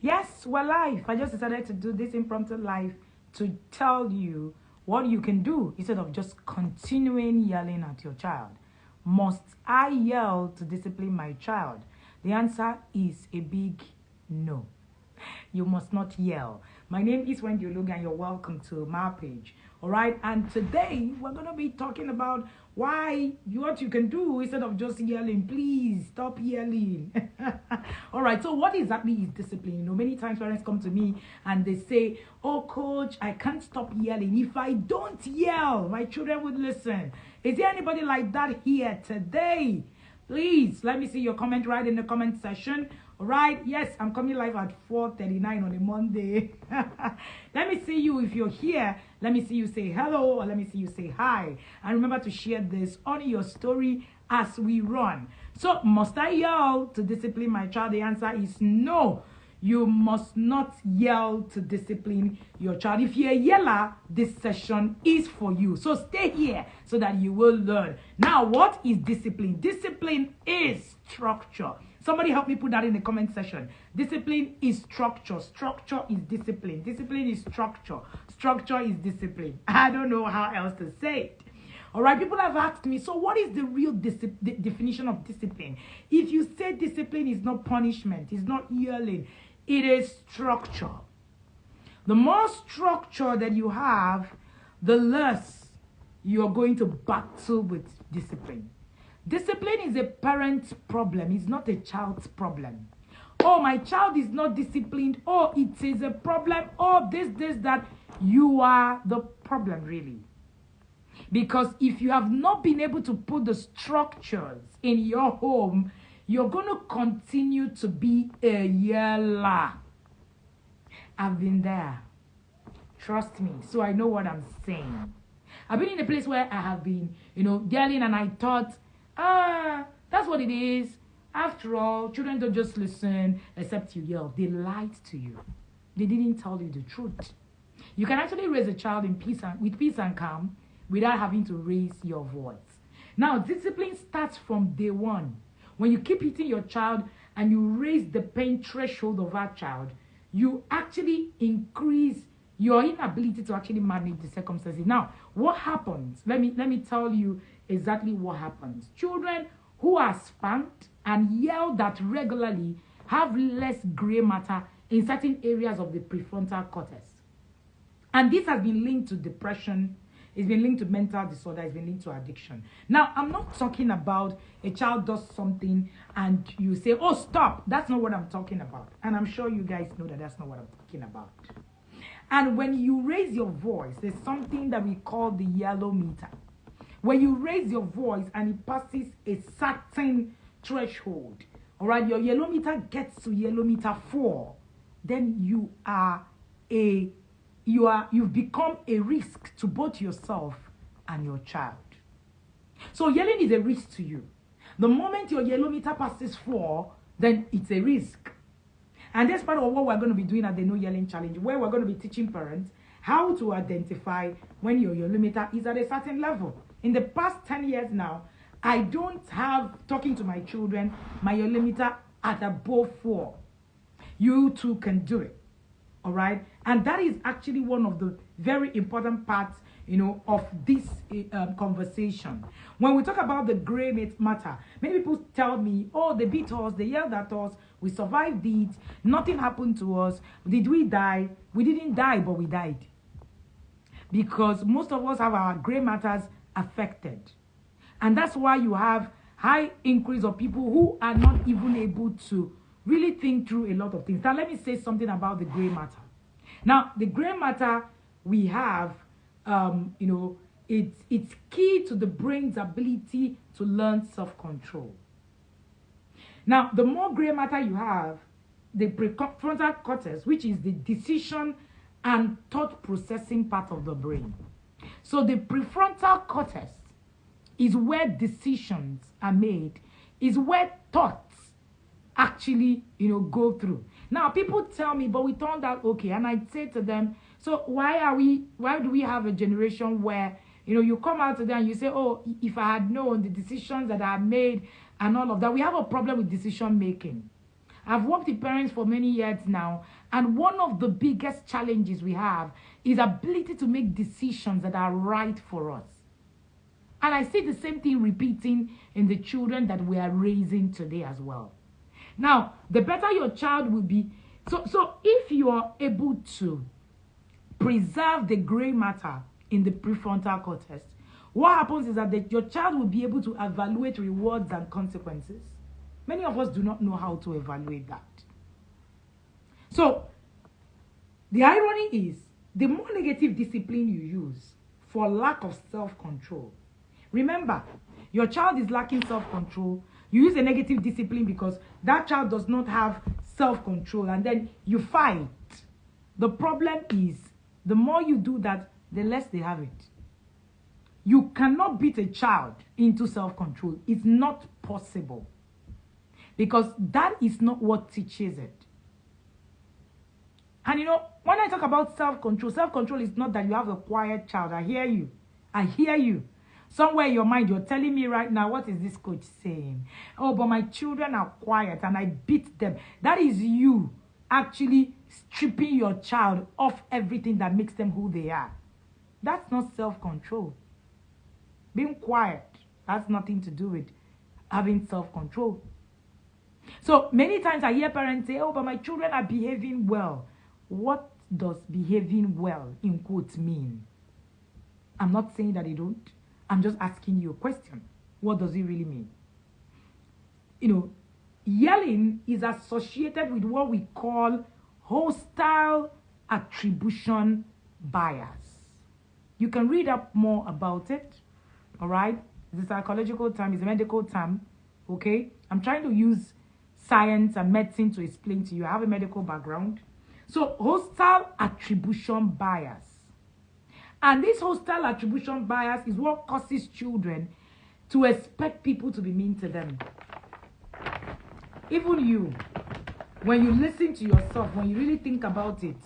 Yes, we're live. I just decided to do this impromptu live to tell you what you can do instead of just continuing yelling at your child. Must I yell to discipline my child? The answer is a big no. You must not yell. My name is Wendy Ologe and you're welcome to my page. All right, and today we're going to be talking about what you can do instead of just yelling. Please stop yelling. All right, so what exactly is discipline? You know, many times parents come to me and they say, oh coach, I can't stop yelling. If I don't yell, my children would listen. Is there anybody like that here today? Please let me see your comment right in the comment section. All right, yes, I'm coming live at 4:39 on a Monday. Let me see you if you're here. Let me see you say hello, or let me see you say hi. And remember to share this on your story as we run. So must I yell to discipline my child? The answer is no. You must not yell to discipline your child. If you're a yeller, this session is for you. So stay here so that you will learn. Now, what is discipline? Discipline is structure. Somebody help me put that in the comment section. Discipline is structure. Structure is discipline. Discipline is structure. Structure is discipline. I don't know how else to say it. All right, people have asked me, so what is the real definition of discipline? If you say discipline is not punishment, it's not yelling, it is structure. The more structure that you have, the less you're going to battle with discipline. Discipline is a parent's problem. It's not a child's problem. Oh, my child is not disciplined. Oh, it is a problem. Oh, this, that. You are the problem, really. Because if you have not been able to put the structures in your home, you're going to continue to be a yeller. I've been there. Trust me. So I know what I'm saying. I've been in a place where I have been, yelling, and I thought, that's what it is. After all, children don't just listen except you yell. They lied to you. They didn't tell you the truth. You can actually raise a child with peace and calm without having to raise your voice. Now, discipline starts from day one. When you keep hitting your child and you raise the pain threshold of that child, you actually increase your inability to actually manage the circumstances. Now, what happens? Let me tell you exactly what happens. Children who are spanked and yelled at regularly have less gray matter in certain areas of the prefrontal cortex. And this has been linked to depression. It's been linked to mental disorder. It's been linked to addiction. Now, I'm not talking about a child does something and you say, oh, stop. That's not what I'm talking about. And I'm sure you guys know that that's not what I'm talking about. And when you raise your voice, there's something that we call the yellow meter. When you raise your voice and it passes a certain threshold, all right, your yellow meter gets to yellow meter 4, then you've become a risk to both yourself and your child. So yelling is a risk to you. The moment your yellow meter passes 4, then it's a risk. And that's part of what we're going to be doing at the No Yelling Challenge, where we're going to be teaching parents how to identify when your yellow meter is at a certain level. In the past 10 years now, I don't have, talking to my children, my yellow meter at above 4. You too can do it. All right, and that is actually one of the very important parts, of this conversation. When we talk about the gray matter, many people tell me, oh, they beat us, they yelled at us, we survived it, nothing happened to us. Did we die? We didn't die, but we died. Because most of us have our gray matters affected. And that's why you have high increase of people who are not even able to really think through a lot of things. Now, let me say something about the gray matter. Now, the gray matter we have, it's key to the brain's ability to learn self-control. Now, the more gray matter you have, the prefrontal cortex, which is the decision and thought processing part of the brain. So the prefrontal cortex is where decisions are made, is where thoughts actually, go through. Now, people tell me, but we turned out okay. And I say to them, so why do we have a generation where, you come out to them and you say, oh, if I had known the decisions that I made and all of that, we have a problem with decision making. I've worked with parents for many years now, and one of the biggest challenges we have is ability to make decisions that are right for us. And I see the same thing repeating in the children that we are raising today as well. Now, the better your child will be, so if you are able to preserve the gray matter in the prefrontal cortex, what happens is that your child will be able to evaluate rewards and consequences. Many of us do not know how to evaluate that. So, the irony is, the more negative discipline you use for lack of self-control, remember, your child is lacking self-control, you use a negative discipline because that child does not have self-control, and then you fight. The problem is, the more you do that, the less they have it. You cannot beat a child into self-control. It's not possible. Because that is not what teaches it. And you know, when I talk about self-control is not that you have a quiet child. I hear you. I hear you. Somewhere in your mind, you're telling me right now, what is this coach saying? Oh, but my children are quiet and I beat them. That is you actually stripping your child of everything that makes them who they are. That's not self-control. Being quiet has nothing to do with having self-control. So many times I hear parents say, oh, but my children are behaving well. What does behaving well, in quotes, mean? I'm not saying that they don't. I'm just asking you a question. What does it really mean? You know, yelling is associated with what we call hostile attribution bias. You can read up more about it. All right? It's a psychological term. It's a medical term. Okay? I'm trying to use science and medicine to explain to you. I have a medical background. So, hostile attribution bias. And this hostile attribution bias is what causes children to expect people to be mean to them. Even you, when you listen to yourself, when you really think about it,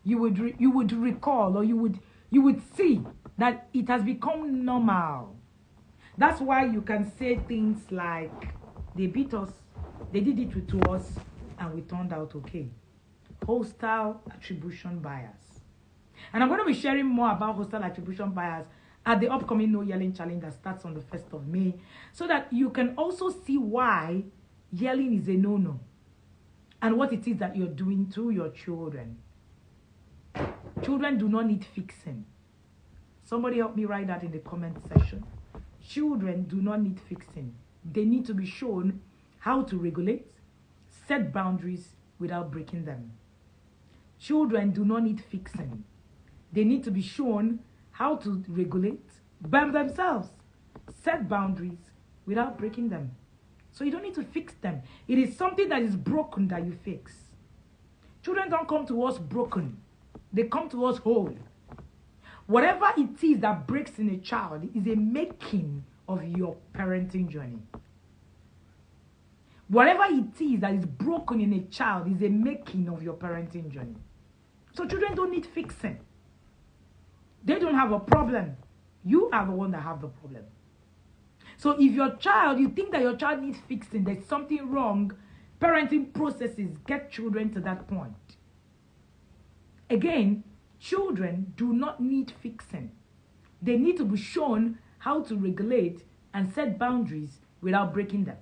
you would recall, or you would see that it has become normal. That's why you can say things like, they beat us, they did it to us, and we turned out okay. Hostile attribution bias. And I'm going to be sharing more about hostile attribution bias at the upcoming No Yelling Challenge that starts on the 1st of May, so that you can also see why yelling is a no-no and what it is that you're doing to your children. Children do not need fixing. Somebody help me write that in the comment section. Children do not need fixing. They need to be shown how to regulate, set boundaries without breaking them. Children do not need fixing. They need to be shown how to regulate by themselves, set boundaries without breaking them. So you don't need to fix them. It is something that is broken that you fix. Children don't come to us broken. They come to us whole. Whatever it is that breaks in a child is a making of your parenting journey. Whatever it is that is broken in a child is a making of your parenting journey. So children don't need fixing. They don't have a problem. You are the one that have the problem. So if your child, you think that your child needs fixing, there's something wrong, parenting processes get children to that point. Again, children do not need fixing. They need to be shown how to regulate and set boundaries without breaking them.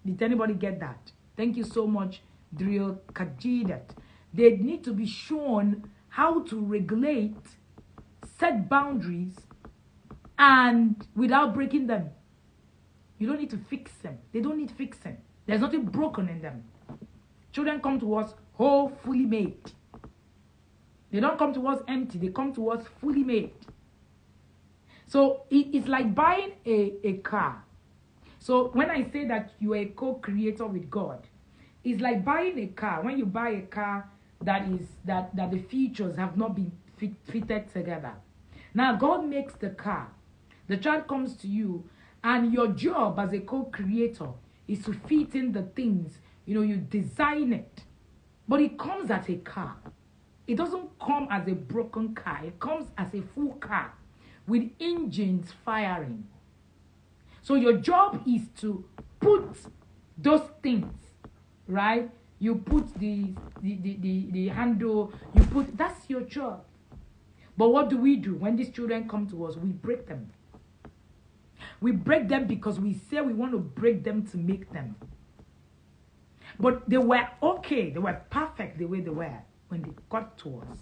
Did anybody get that? Thank you so much, Drill Kajidat. They need to be shown how to regulate, set boundaries, and without breaking them. You don't need to fix them. They don't need fixing. There's nothing broken in them. Children come to us whole, fully made. They don't come to us empty. They come to us fully made. So it's like buying a car. So when I say that you are a co-creator with God, it's like buying a car. When you buy a car that the features have not been fitted together. Now God makes the car. The child comes to you, and your job as a co-creator is to fit in the things. You know, you design it. But it comes as a car. It doesn't come as a broken car. It comes as a full car with engines firing. So your job is to put those things, right, you put the handle, you put, that's your job. But what do? When these children come to us? We break them. We break them because we say we want to break them to make them. But they were okay, they were perfect the way they were when they got to us.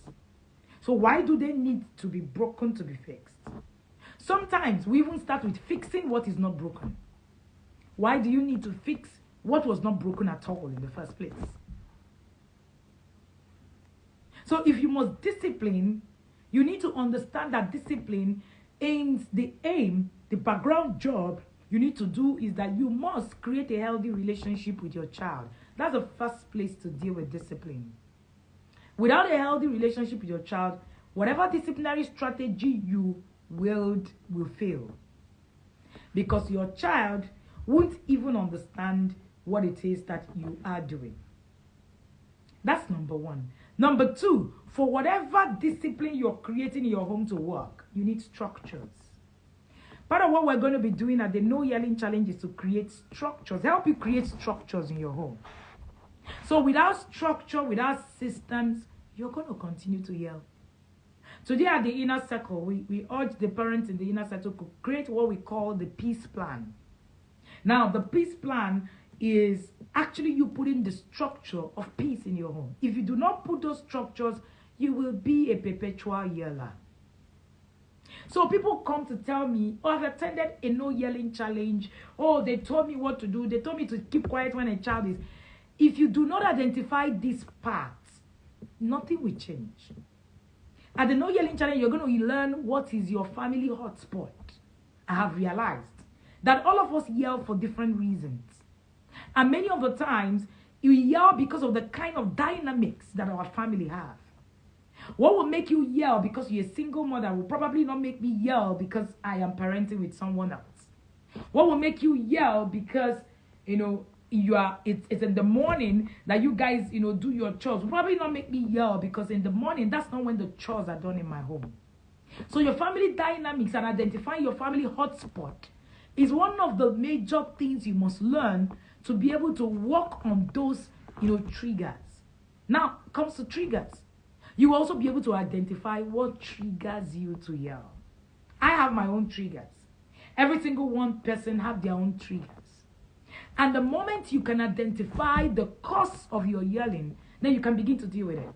So why do they need to be broken to be fixed? Sometimes we even start with fixing what is not broken. Why do you need to fix what was not broken at all in the first place? So if you must discipline, you need to understand that discipline aims, the background job you need to do is that you must create a healthy relationship with your child. That's the first place to deal with discipline. Without a healthy relationship with your child, whatever disciplinary strategy you will fail. Because your child won't even understand what it is that you are doing. That's number one. Number two, for whatever discipline you're creating in your home to work, you need structures. Part of what we're going to be doing at the No Yelling Challenge is to create structures, help you create structures in your home. So without structure, without systems, you're going to continue to yell. Today at the inner circle, we urge the parents in the inner circle to create what we call the peace plan. Now, the peace plan is actually you putting the structure of peace in your home. If you do not put those structures, you will be a perpetual yeller. So people come to tell me, oh, I've attended a no yelling challenge. Oh, they told me what to do. They told me to keep quiet when a child is. If you do not identify these parts, nothing will change. At the no yelling challenge, you're going to learn what is your family hotspot. I have realized that all of us yell for different reasons. And many of the times, you yell because of the kind of dynamics that our family have. What will make you yell because you're a single mother will probably not make me yell because I am parenting with someone else. What will make you yell because, it's in the morning that you guys, do your chores. Will probably not make me yell because in the morning, that's not when the chores are done in my home. So your family dynamics and identifying your family hotspot is one of the major things you must learn to be able to work on those, triggers. Now, comes to triggers. You will also be able to identify what triggers you to yell. I have my own triggers. Every single one person have their own triggers. And the moment you can identify the cause of your yelling, then you can begin to deal with it.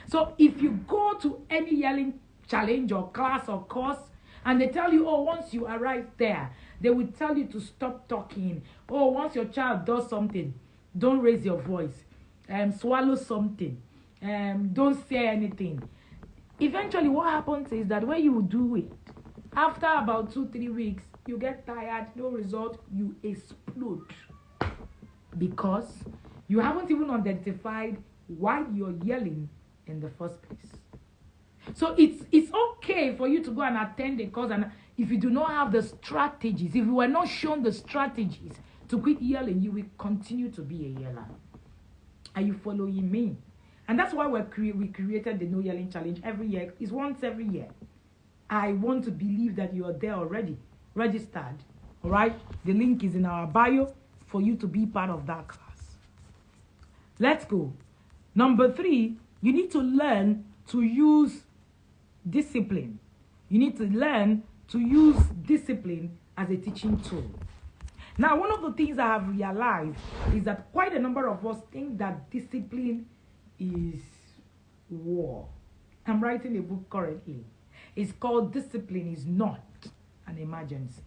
So if you go to any yelling challenge or class or course, and they tell you, oh, once you arrive there, they will tell you to stop talking. Oh, once your child does something, don't raise your voice. Swallow something. Don't say anything. Eventually, what happens is that when you do it, after about 2-3 weeks, you get tired, no result, you explode. Because you haven't even identified why you're yelling in the first place. So it's okay for you to go and attend a course, and if you do not have the strategies, if you were not shown the strategies to quit yelling, you will continue to be a yeller. Are you following me? And that's why we created the No Yelling Challenge every year. It's once every year. I want to believe that you are there already, registered. All right? The link is in our bio for you to be part of that class. Let's go. Number 3, you need to learn to use discipline. You need to learn to use discipline as a teaching tool. Now, one of the things I have realized is that quite a number of us think that discipline is war. I'm writing a book currently. It's called Discipline is Not an Emergency.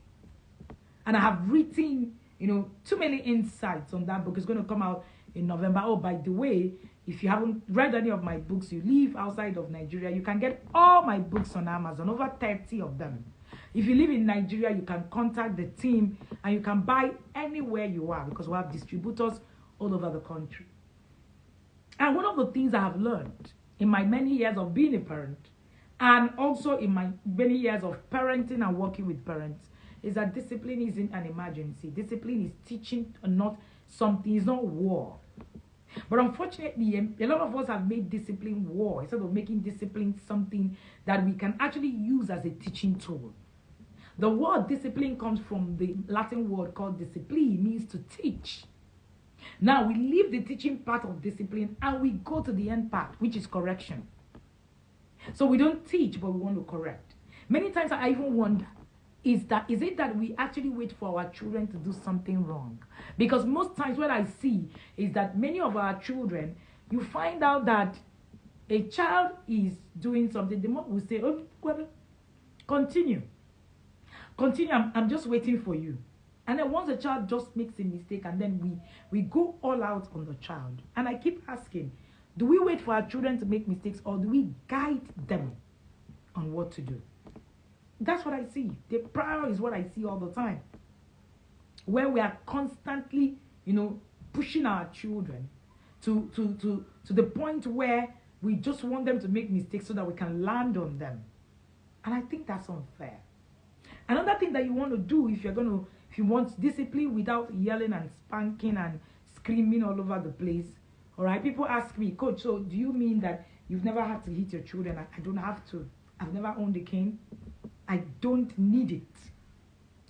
And I have written, too many insights on that book. It's going to come out in November. Oh, by the way, if you haven't read any of my books, you live outside of Nigeria, you can get all my books on Amazon, over 30 of them. If you live in Nigeria, you can contact the team and you can buy anywhere you are because we have distributors all over the country. And one of the things I have learned in my many years of being a parent and also in my many years of parenting and working with parents is that discipline isn't an emergency. Discipline is teaching, not something. It's not war. But unfortunately, a lot of us have made discipline war instead of making discipline something that we can actually use as a teaching tool. The word discipline comes from the Latin word called discipline, means to teach. Now we leave the teaching part of discipline and we go to the end part, which is correction. So we don't teach, but we want to correct. Many times I even wonder, is it that we actually wait for our children to do something wrong? Because most times what I see is that many of our children, you find out that a child is doing something, the mom will say, oh, well, continue. I'm just waiting for you. And then once a child just makes a mistake, and then we go all out on the child. And I keep asking, do we wait for our children to make mistakes, or do we guide them on what to do? That's what I see. The prior is what I see all the time. Where we are constantly, pushing our children to the point where we just want them to make mistakes so that we can land on them. And I think that's unfair. Another thing that you want to do if you want discipline without yelling and spanking and screaming all over the place. All right, people ask me, Coach, so do you mean that you've never had to hit your children? I don't have to. I've never owned a cane. I don't need it.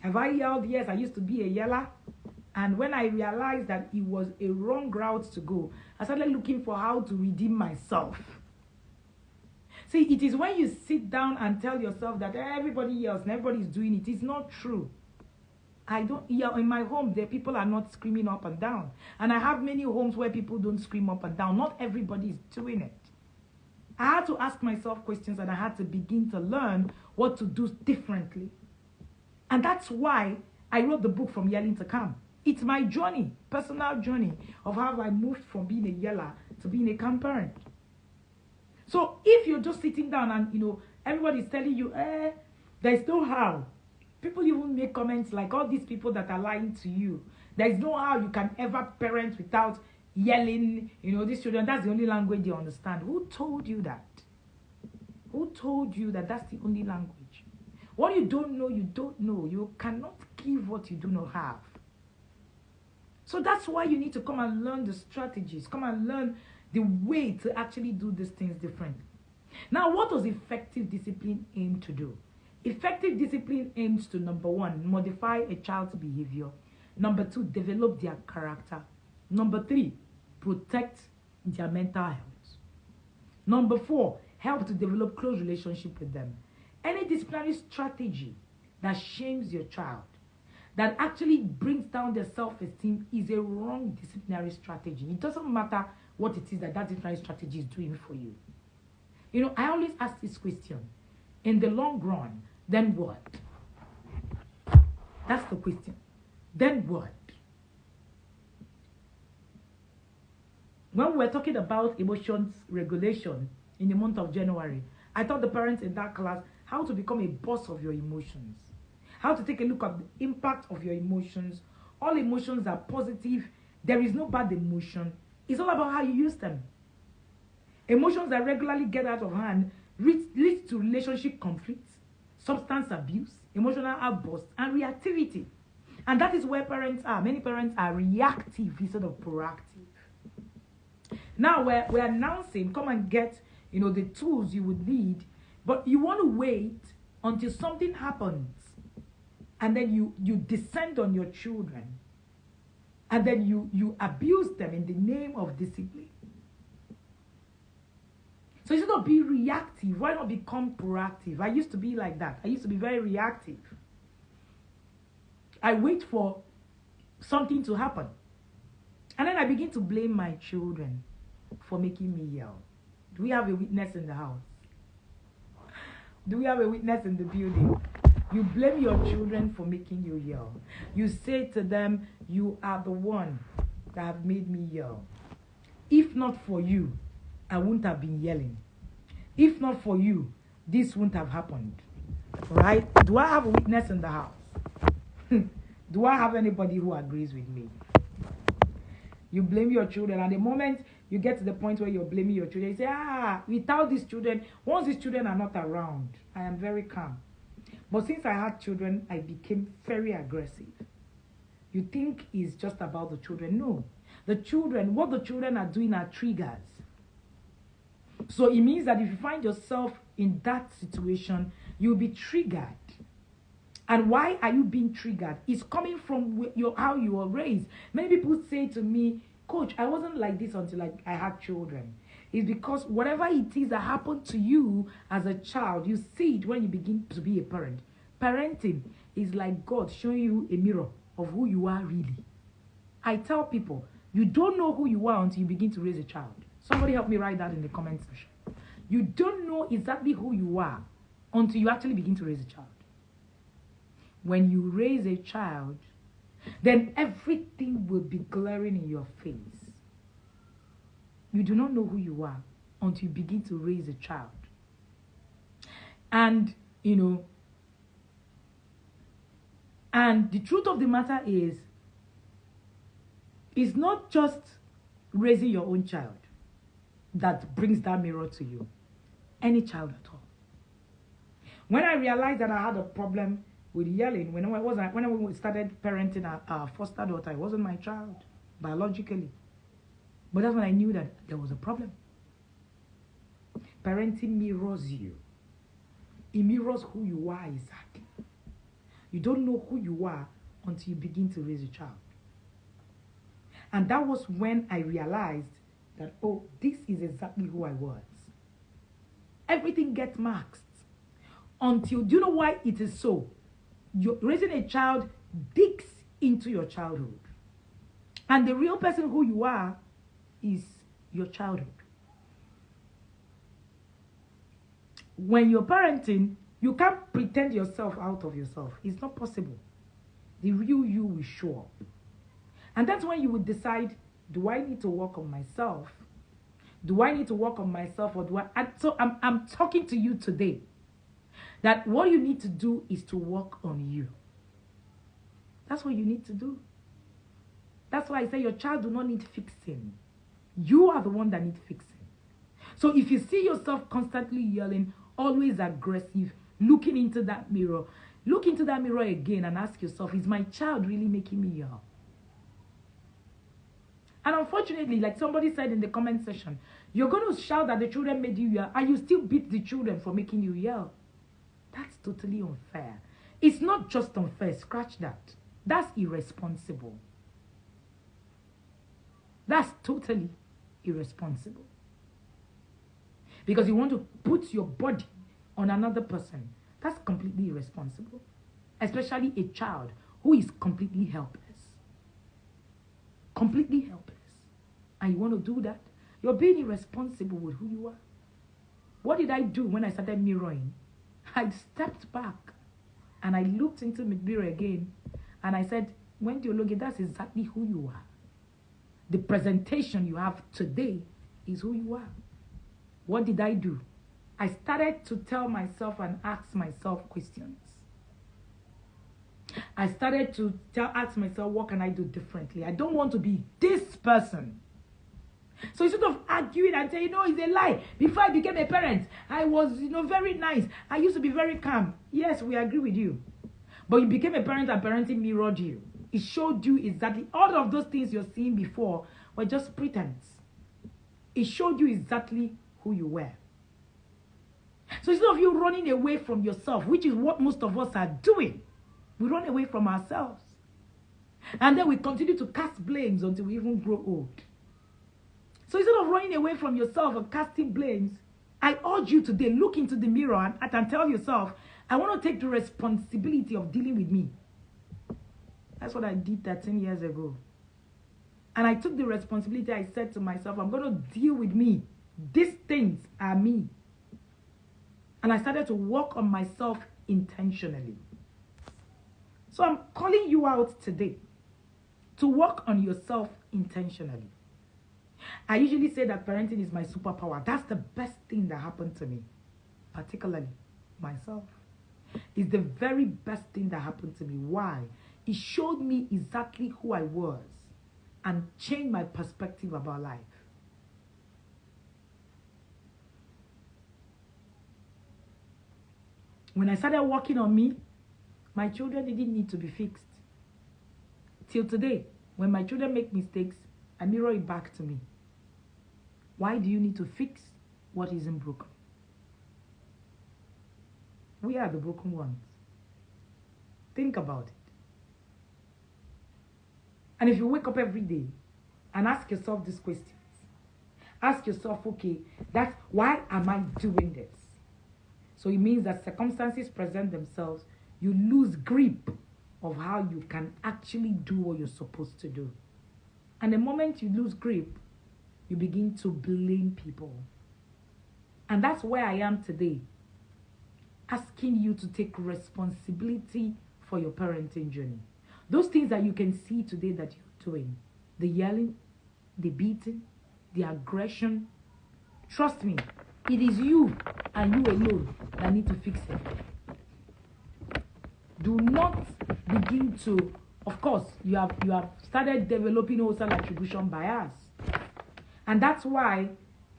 Have I yelled? Yes, I used to be a yeller. And when I realized that it was a wrong route to go, I started looking for how to redeem myself. See, it is when you sit down and tell yourself that everybody yells and everybody is doing it. It's not true. I don't yell. In my home, people are not screaming up and down. And I have many homes where people don't scream up and down. Not everybody is doing it. I had to ask myself questions, and I had to begin to learn what to do differently. And that's why I wrote the book From Yelling to Calm. It's my journey, personal journey, of how I moved from being a yeller to being a calm parent. So if you're just sitting down and, everybody's telling you, there's no how. People even make comments like all these people that are lying to you. There's no how you can ever parent without yelling, these children, that's the only language they understand. Who told you that? Who told you that that's the only language? What you don't know, you don't know. You cannot give what you do not have. So that's why you need to come and learn the strategies, come and learn the way to actually do these things differently. Now, what does effective discipline aim to do? Effective discipline aims to, number one, modify a child's behavior. Number two, develop their character. Number three, protect their mental health. Number four, help to develop close relationship with them. Any disciplinary strategy that shames your child, that actually brings down their self-esteem, is a wrong disciplinary strategy. It doesn't matter what it is that disciplinary strategy is doing for you. I always ask this question. In the long run, then what? That's the question. Then what? When we were talking about emotions regulation in the month of January, I taught the parents in that class how to become a boss of your emotions. How to take a look at the impact of your emotions. All emotions are positive. There is no bad emotion. It's all about how you use them. Emotions that regularly get out of hand leads to relationship conflicts, substance abuse, emotional outbursts, and reactivity. And that is where parents are. Many parents are reactive instead of proactive. Now we're announcing, come and get, the tools you would need, but you want to wait until something happens, and then you descend on your children, and then you abuse them in the name of discipline. So instead of being reactive, why not become proactive? I used to be like that. I used to be very reactive. I wait for something to happen, and then I begin to blame my children for making me yell. Do we have a witness in the house? Do we have a witness in the building? You blame your children for making you yell. You say to them, you are the one that have made me yell. If not for you, I wouldn't have been yelling. If not for you, this wouldn't have happened. Right? Do I have a witness in the house? Do I have anybody who agrees with me? You blame your children, and the moment you get to the point where you're blaming your children, you say, without these children, once these children are not around, I am very calm. But since I had children, I became very aggressive. You think it's just about the children? No. What the children are doing are triggers. So it means that if you find yourself in that situation, you'll be triggered. And why are you being triggered? It's coming from how you were raised. Many people say to me, Coach, I wasn't like this until I had children. It's because whatever it is that happened to you as a child, you see it when you begin to be a parent. Parenting is like God showing you a mirror of who you are really. I tell people, you don't know who you are until you begin to raise a child. Somebody help me write that in the comment section. You don't know exactly who you are until you actually begin to raise a child. When you raise a child, then everything will be glaring in your face. You do not know who you are until you begin to raise a child. And, and the truth of the matter is, it's not just raising your own child that brings that mirror to you. Any child at all. When I realized that I had a problem with yelling, when I started parenting our foster daughter, it wasn't my child, biologically. But that's when I knew that there was a problem. Parenting mirrors you. It mirrors who you are exactly. You don't know who you are until you begin to raise a child. And that was when I realized that, oh, this is exactly who I was. Everything gets masked. Until, do you know why it is so? You're raising a child digs into your childhood. And the real person who you are is your childhood. When you're parenting, you can't pretend yourself out of yourself. It's not possible. The real you will show up. And that's when you would decide, do I need to work on myself? Do I need to work on myself, or do I? And so I'm talking to you today that what you need to do is to work on you. That's what you need to do. That's why I say your child do not need fixing. You are the one that needs fixing. So if you see yourself constantly yelling, always aggressive, looking into that mirror, look into that mirror again and ask yourself, is my child really making me yell? And unfortunately, like somebody said in the comment section, you're going to shout that the children made you yell, and you still beat the children for making you yell. That's totally unfair. It's not just unfair, scratch that. That's irresponsible. That's totally irresponsible. Because you want to put your body on another person. That's completely irresponsible. Especially a child who is completely helpless. Completely helpless. And you want to do that? You're being irresponsible with who you are. What did I do when I started mirroring? I stepped back and I looked into the mirror again and I said, Wendy Ologe, that's exactly who you are. The presentation you have today is who you are. What did I do? I started to tell myself and ask myself questions. I started to ask myself, what can I do differently? I don't want to be this person. So instead of arguing and saying, no, it's a lie. Before I became a parent, I was, very nice. I used to be very calm. Yes, we agree with you. But you became a parent and parenting mirrored you. It showed you exactly all of those things you're seeing before were just pretense. It showed you exactly who you were. So instead of you running away from yourself, which is what most of us are doing, we run away from ourselves. And then we continue to cast blames until we even grow old. So instead of running away from yourself and casting blames, I urge you today, look into the mirror and tell yourself, I want to take the responsibility of dealing with me. That's what I did 13 years ago. And I took the responsibility. I said to myself, I'm going to deal with me. These things are me. And I started to work on myself intentionally. So I'm calling you out today to work on yourself intentionally. I usually say that parenting is my superpower. That's the best thing that happened to me, particularly myself. It's the very best thing that happened to me. Why? It showed me exactly who I was and changed my perspective about life. When I started working on me, my children didn't need to be fixed. Till today, when my children make mistakes, I mirror it back to me. Why do you need to fix what isn't broken? We are the broken ones. Think about it. And if you wake up every day and ask yourself these questions. Ask yourself, okay, that's why am I doing this? So it means that circumstances present themselves, you lose grip of how you can actually do what you're supposed to do. And the moment you lose grip, you begin to blame people. And that's where I am today, asking you to take responsibility for your parenting journey. Those things that you can see today that you're doing, the yelling, the beating, the aggression, trust me, it is you and you alone that need to fix it. Do not begin to, of course, you have started developing wholesale attribution bias. And that's why,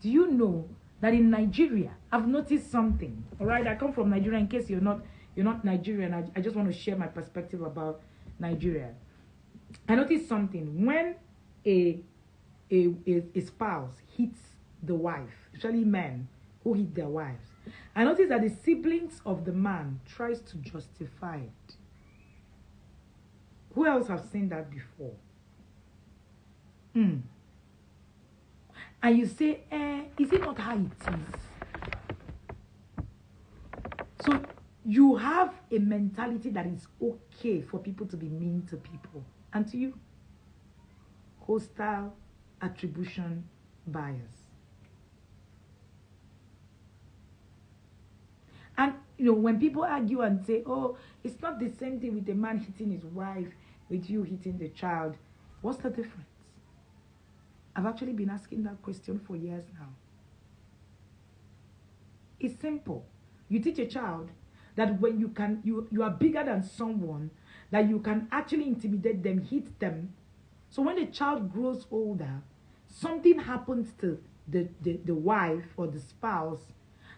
do you know that in Nigeria, I've noticed something. All right, I come from Nigeria. In case you're not Nigerian, I just want to share my perspective about Nigeria. I noticed something. When a spouse hits the wife, especially men who hit their wives, I noticed that the siblings of the man tries to justify it. Who else have seen that before? And you say, is it not how it is? So you have a mentality that it's okay for people to be mean to people. And to you, hostile attribution bias. And when people argue and say, oh, it's not the same thing with a man hitting his wife, with you hitting the child, what's the difference? I've actually been asking that question for years now. It's simple. You teach a child that when you are bigger than someone, that you can actually intimidate them, hit them. So when the child grows older, something happens to the wife or the spouse,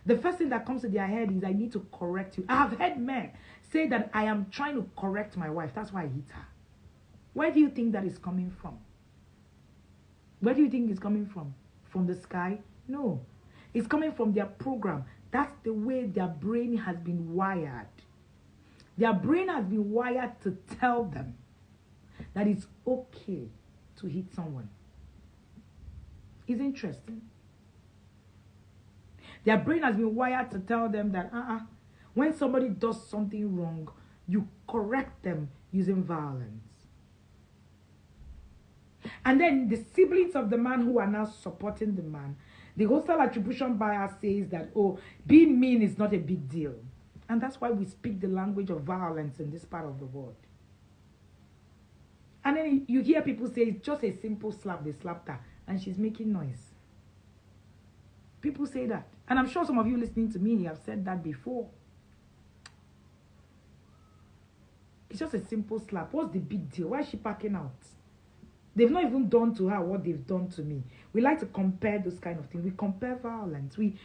the first thing that comes to their head is, I need to correct you. I have heard men say that I am trying to correct my wife. That's why I hit her. Where do you think that is coming from? Where do you think it's coming from? From the sky? No. It's coming from their program. That's the way their brain has been wired. Their brain has been wired to tell them that it's okay to hit someone. It's interesting. Their brain has been wired to tell them that when somebody does something wrong, you correct them using violence. And then the siblings of the man who are now supporting the man, the hostile attribution bias says that, oh, being mean is not a big deal. And that's why we speak the language of violence in this part of the world. And then you hear people say it's just a simple slap, they slapped her, and she's making noise. People say that. And I'm sure some of you listening to me have said that before. It's just a simple slap. What's the big deal? Why is she packing out? They've not even done to her what they've done to me. We like to compare those kind of things. We compare violence. We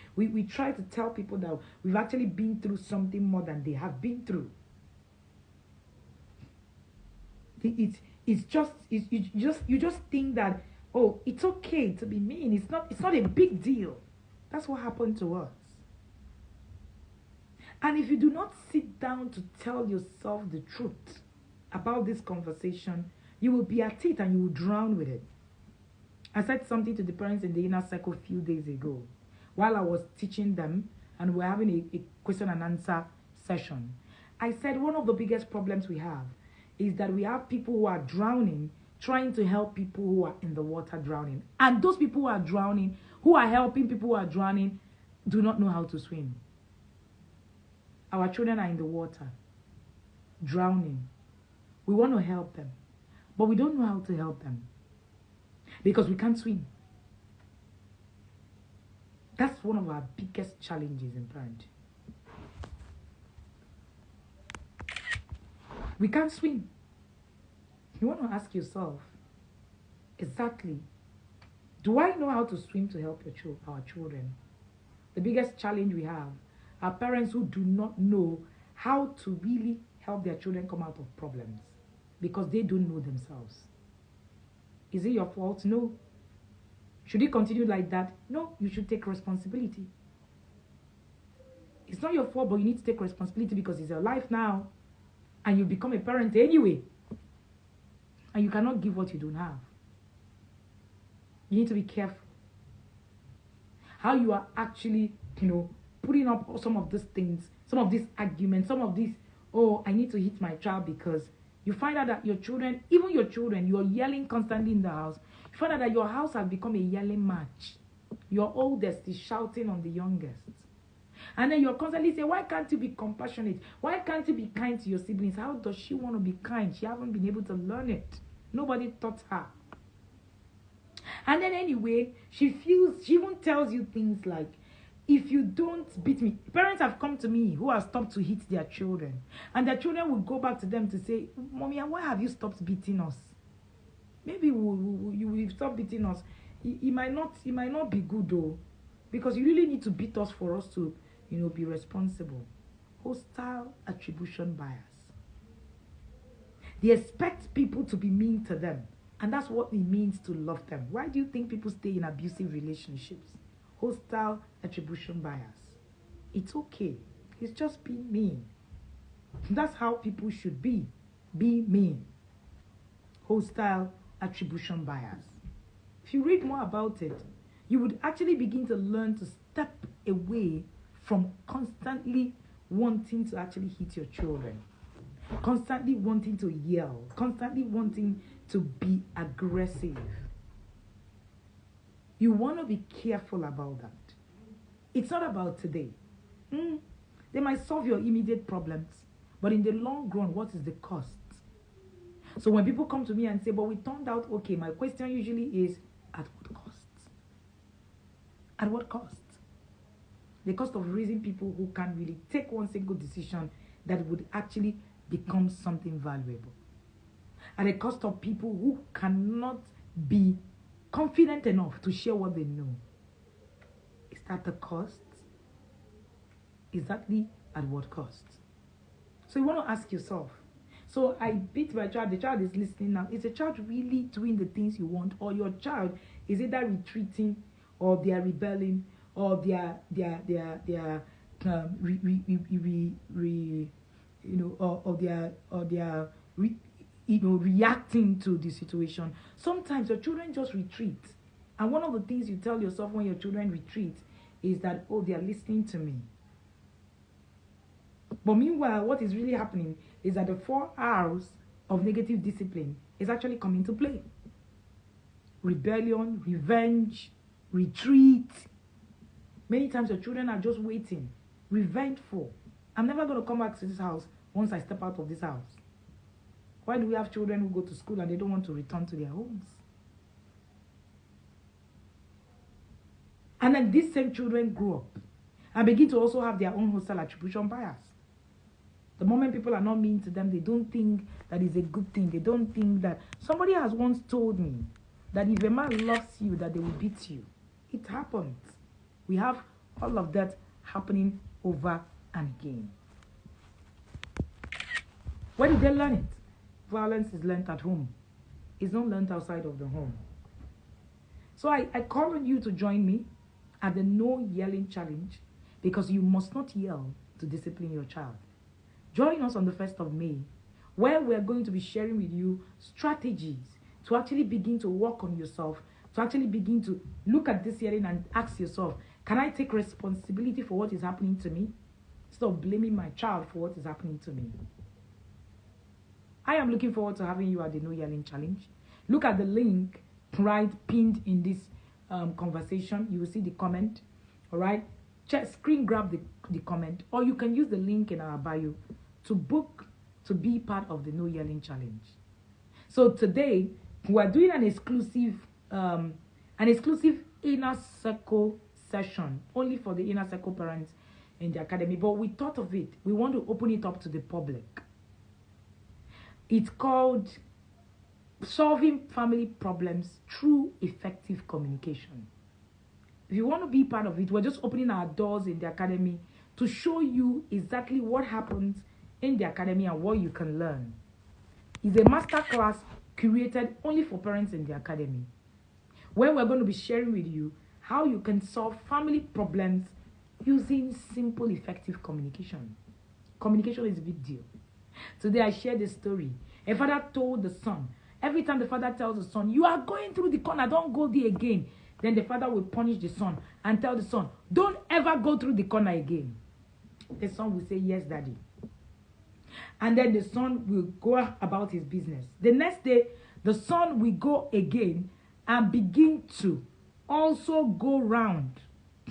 try to tell people that we've actually been through something more than they have been through. You just think that, oh, it's okay to be mean. It's not a big deal. That's what happened to us. And if you do not sit down to tell yourself the truth about this conversation, you will be at it and you will drown with it. I said something to the parents in the inner circle a few days ago while I was teaching them and we're having a question and answer session. I said one of the biggest problems we have is that we have people who are drowning trying to help people who are in the water drowning. And those people who are drowning, who are helping people who are drowning, do not know how to swim. Our children are in the water, drowning. We want to help them, but we don't know how to help them because we can't swim. That's one of our biggest challenges in parenting. We can't swim. You want to ask yourself, exactly, do I know how to swim to help our children? The biggest challenge we have are parents who do not know how to really help their children come out of problems because they don't know themselves. Is it your fault? No. Should it continue like that? No, you should take responsibility. It's not your fault, but you need to take responsibility because it's your life now. And you become a parent anyway. And you cannot give what you don't have. You need to be careful. How you are actually, putting up some of these things, some of these arguments, some of these, oh, I need to hit my child because you find out that your children, even your children, you're yelling constantly in the house. You find out that your house has become a yelling match. Your oldest is shouting on the youngest. And then you're constantly saying, why can't you be compassionate? Why can't you be kind to your siblings? How does she want to be kind? She hasn't been able to learn it. Nobody taught her. And then anyway, she even tells you things like, if you don't beat me. Parents have come to me who have stopped to hit their children. And their children will go back to them to say, Mommy, why have you stopped beating us? Maybe you will stop beating us. It might not be good though. Because you really need to beat us for us to, be responsible. Hostile attribution bias. They expect people to be mean to them. And that's what it means to love them. Why do you think people stay in abusive relationships? Hostile attribution bias. It's okay. It's just being mean. That's how people should be. Be mean. Hostile attribution bias. If you read more about it, you would actually begin to learn to step away from constantly wanting to actually hit your children. Constantly wanting to yell. Constantly wanting to be aggressive. You want to be careful about that. It's not about today. They might solve your immediate problems, but in the long run, what is the cost? So when people come to me and say, but we turned out okay, my question usually is, at what cost? At what cost? The cost of raising people who can't really take one single decision that would actually become something valuable. At the cost of people who cannot be confident enough to share what they know. Is that the cost? Exactly at what cost? So you want to ask yourself. So I beat my child. The child is listening now. Is the child really doing the things you want, or your child is either retreating, or they are rebelling, or they are reacting to the situation. Sometimes your children just retreat. And one of the things you tell yourself when your children retreat is that, oh, they are listening to me. But meanwhile, what is really happening is that the 4 R's of negative discipline is actually coming to play. Rebellion, revenge, retreat. Many times your children are just waiting, revengeful. I'm never going to come back to this house once I step out of this house. Why do we have children who go to school and they don't want to return to their homes? And then these same children grow up and begin to also have their own hostile attribution bias. The moment people are not mean to them, they don't think that is a good thing. They don't think that... Somebody has once told me that if a man loves you, that they will beat you. It happens. We have all of that happening over and again. Where did they learn it? Violence is learned at home. It's not learned outside of the home. So I call on you to join me at the No Yelling Challenge, because you must not yell to discipline your child. Join us on the 1st of May, where we're going to be sharing with you strategies to actually begin to work on yourself, to actually begin to look at this yelling and ask yourself, can I take responsibility for what is happening to me, instead of blaming my child for what is happening to me? I am looking forward to having you at the No Yelling Challenge. Look at the link right pinned in this conversation. You will see the comment. All right, screen grab the comment, or you can use the link in our bio to book to be part of the No Yelling Challenge. So today we are doing an exclusive inner circle session only for the inner circle parents in the academy. But we thought of it. We want to open it up to the public. It's called Solving Family Problems Through Effective Communication. If you want to be part of it, we're just opening our doors in the academy to show you exactly what happens in the academy and what you can learn. It's a masterclass created only for parents in the academy, where we're going to be sharing with you how you can solve family problems using simple, effective communication. Communication is a big deal. Today I shared a story. A father told the son, Every time the father tells the son, you are going through the corner, don't go there again. Then the father will punish the son and tell the son, don't ever go through the corner again. The son will say, yes, daddy. And then the son will go about his business. The next day, the son will go again and begin to also go round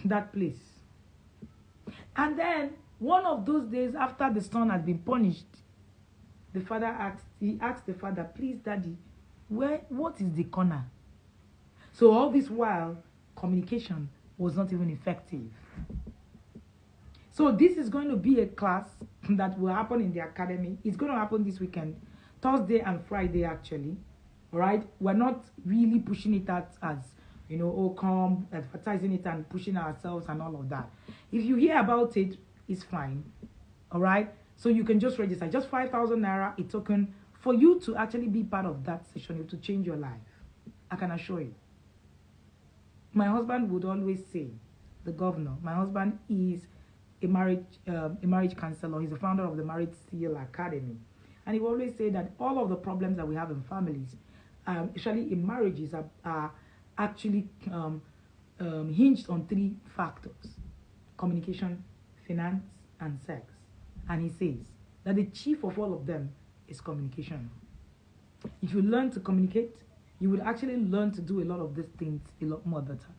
that place. And then, one of those days after the son has been punished, the father asked the father, please, daddy, what is the corner? So all this while, communication was not even effective. So this is going to be a class that will happen in the academy. It's going to happen this weekend, Thursday and Friday actually. All right? We're not really pushing it out as, come, advertising it and pushing ourselves and all of that. If you hear about it, it's fine. All right? So you can just register. Just 5,000 naira, a token, for you to actually be part of that session, to change your life. I can assure you. My husband would always say, the governor, my husband is a marriage counselor. He's the founder of the Marriage Seal Academy. And he will always say that all of the problems that we have in families, especially in marriages, are actually hinged on 3 factors: communication, finance, and sex. And he says that the chief of all of them is communication. If you learn to communicate, you will actually learn to do a lot of these things a lot more better.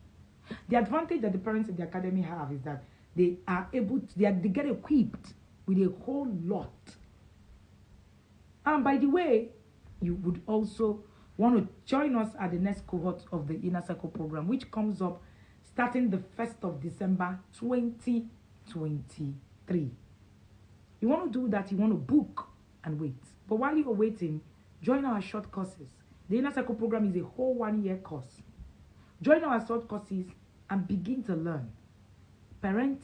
The advantage that the parents in the academy have is that they are able to, they get equipped with a whole lot. And by the way, you would also want to join us at the next cohort of the Inner Circle program, which comes up starting the 1st of December 2023. You want to do that, you want to book and wait. But while you're waiting, join our short courses. The Inner Circle program is a whole 1-year course. Join our short courses and begin to learn. Parent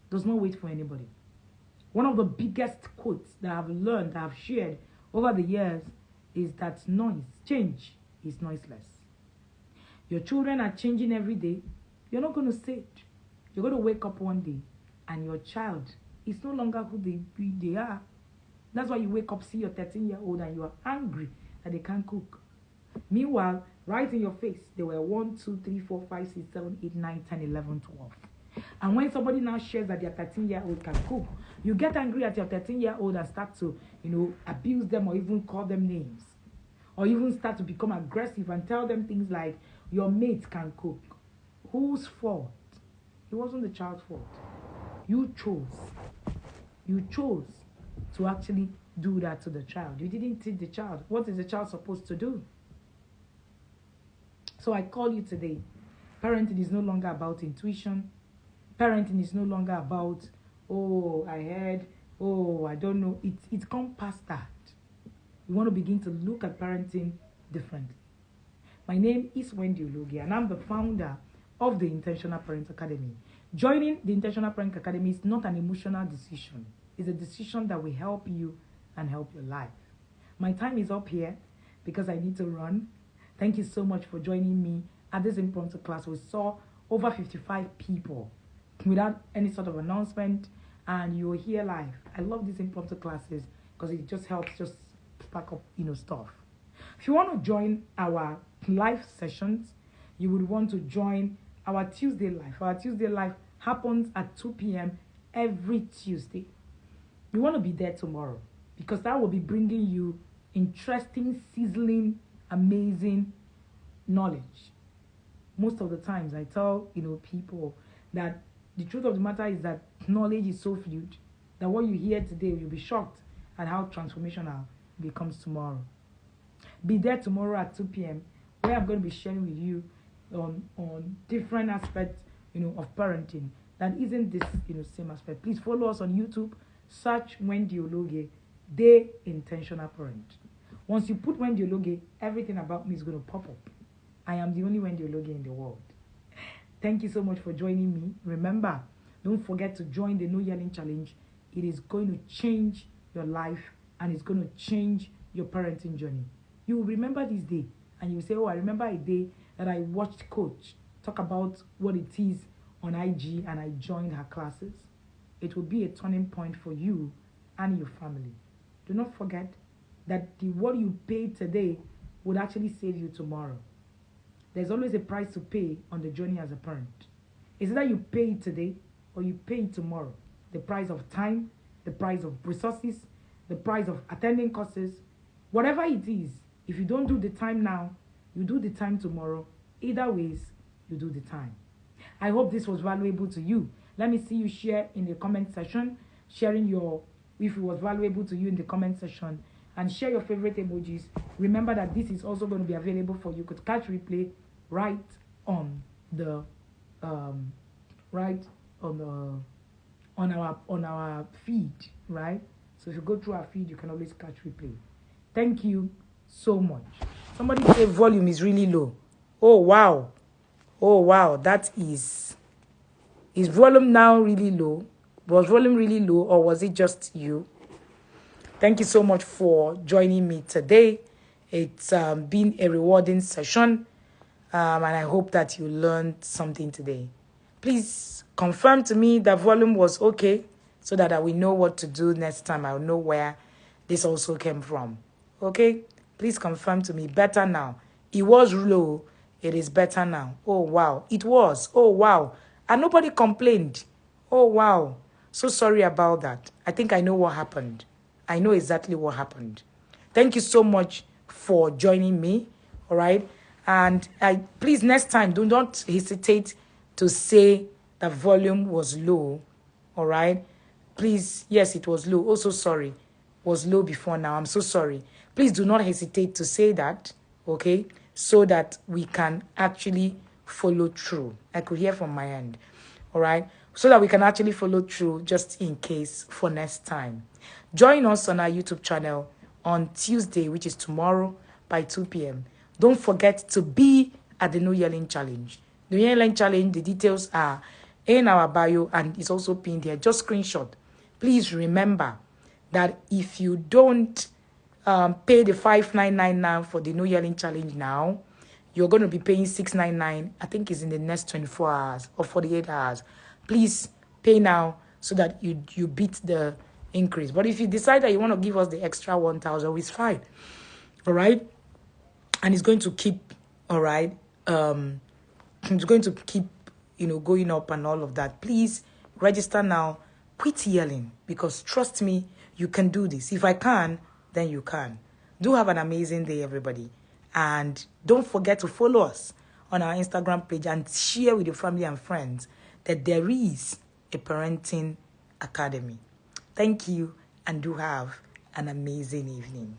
does not wait for anybody. One of the biggest quotes that I've learned, that I've shared over the years, is that change is noiseless. Your children are changing every day. You're not going to say it. You're going to wake up one day and your child is no longer who they are. That's why you wake up, see your 13-year-old and you are angry that they can't cook. Meanwhile, right in your face, there were 1, 2, 3, 4, 5, 6, 7, 8, 9, 10, 11, 12. And when somebody now shares that their 13-year-old can cook, you get angry at your 13-year-old and start to, abuse them or even call them names. Or even start to become aggressive and tell them things like, your mate can cook. Whose fault? It wasn't the child's fault. You chose. You chose to actually do that to the child. You didn't teach the child. What is the child supposed to do? So I call you today. Parenting is no longer about intuition. Parenting is no longer about, oh, I heard, oh, I don't know. It's gone past that. You want to begin to look at parenting differently. My name is Wendy Ologe, and I'm the founder of the Intentional Parent Academy. Joining the Intentional Parent Academy is not an emotional decision. It's a decision that will help you and help your life. My time is up here because I need to run. Thank you so much for joining me at this impromptu class. We saw over 55 people without any sort of announcement, and you're here live. I love these impromptu classes because it just helps just spark up, stuff. If you want to join our live sessions, you would want to join our Tuesday live. Our Tuesday live happens at 2 p.m. every Tuesday. You want to be there tomorrow because that will be bringing you interesting, sizzling, amazing knowledge. Most of the times I tell people that the truth of the matter is that knowledge is so fluid that what you hear today, you'll be shocked at how transformational it becomes tomorrow. Be there tomorrow at 2 p.m. where I'm going to be sharing with you on different aspects of parenting that isn't this same aspect. Please follow us on YouTube. Search Wendy Ologe, The Intentional Parent. Once you put Wendy Ologe, everything about me is going to pop up. I am the only Wendy Ologe in the world. Thank you so much for joining me. Remember, don't forget to join the No Yelling Challenge. It is going to change your life and it's going to change your parenting journey. You will remember this day and you will say, oh, I remember a day that I watched Coach talk about what it is on IG and I joined her classes. It will be a turning point for you and your family. Do not forget that what you pay today would actually save you tomorrow. There's always a price to pay on the journey as a parent. It's either you pay it today or you pay it tomorrow. The price of time, the price of resources, the price of attending courses, whatever it is. If you don't do the time now, you do the time tomorrow. Either ways, you do the time. I hope this was valuable to you. Let me see you share in the comment section, sharing your, if it was valuable to you in the comment section, and share your favorite emojis. Remember that this is also going to be available for you to catch replay right on the on our feed, right? So if you go through our feed, you can always catch replay. Thank you so much. Somebody say volume is really low. Oh wow, that is volume now really low? Was volume really low, or was it just you? Thank you so much for joining me today. It's been a rewarding session, and I hope that you learned something today. Please confirm to me that volume was okay, so that I will know what to do next time. I will know where this also came from. Okay? Please confirm to me. Better now. It was low. It is better now. Oh, wow. It was. Oh, wow. And nobody complained. Oh, wow. So sorry about that. I think I know what happened. I know exactly what happened. Thank you so much for joining me. All right? And please, next time, do not hesitate to say the volume was low. All right? Please, yes, it was low. Also, sorry. Was low before now. I'm so sorry. Please do not hesitate to say that, okay? So that we can actually follow through. I could hear from my end. All right? So that we can actually follow through just in case for next time. Join us on our YouTube channel on Tuesday, which is tomorrow by 2 p.m. Don't forget to be at the No Yelling Challenge. The No Yelling Challenge, the details are in our bio and it's also pinned here. Just screenshot. Please remember that if you don't pay the $5.99 now for the No Yelling Challenge now, you're going to be paying $6.99. I think it's in the next 24 hours or 48 hours. Please pay now so that you beat the increase. But if you decide that you want to give us the extra 1,000, it's fine. All right? And it's going to keep, all right? It's going to keep, going up and all of that. Please register now. Quit yelling, because trust me, you can do this. If I can, then you can. Do have an amazing day, everybody. And don't forget to follow us on our Instagram page and share with your family and friends that there is a parenting academy. Thank you, and do have an amazing evening.